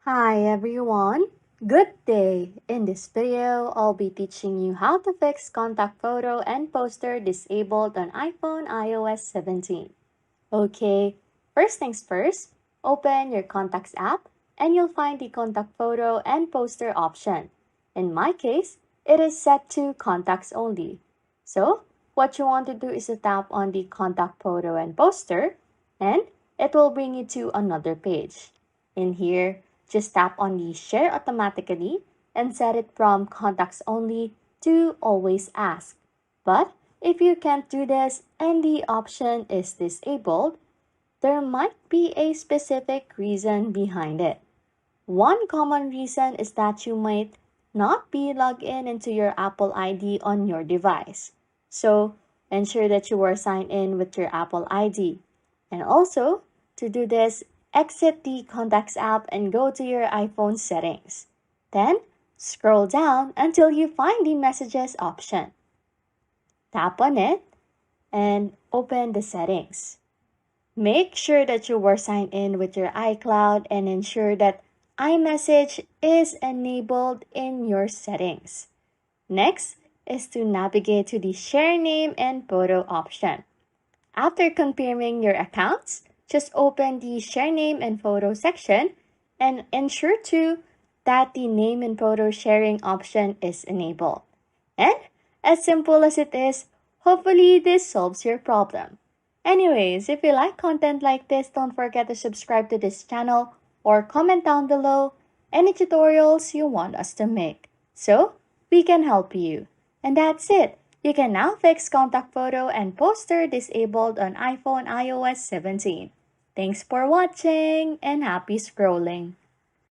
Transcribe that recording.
Hi everyone! Good day! In this video, I'll be teaching you how to fix contact photo and poster disabled on iPhone iOS 17. Okay, first things first, open your Contacts app and you'll find the contact photo and poster option. In my case, it is set to contacts only. So, what you want to do is to tap on the contact photo and poster and it will bring you to another page. In here, just tap on the Share Automatically and set it from Contacts Only to Always Ask. But if you can't do this and the option is disabled, there might be a specific reason behind it. One common reason is that you might not be logged in into your Apple ID on your device. So, ensure that you are signed in with your Apple ID. And also, to do this, exit the Contacts app and go to your iPhone settings. Then, scroll down until you find the Messages option. Tap on it and open the settings. Make sure that you were signed in with your iCloud and ensure that iMessage is enabled in your settings. Next is to navigate to the Share Name and Photo option. After confirming your accounts, just open the Share Name and Photo section and ensure too that the name and photo sharing option is enabled. And as simple as it is, hopefully this solves your problem. Anyways, if you like content like this, don't forget to subscribe to this channel or comment down below any tutorials you want us to make so we can help you. And that's it. You can now fix contact photo and poster disabled on iPhone iOS 17. Thanks for watching and happy scrolling.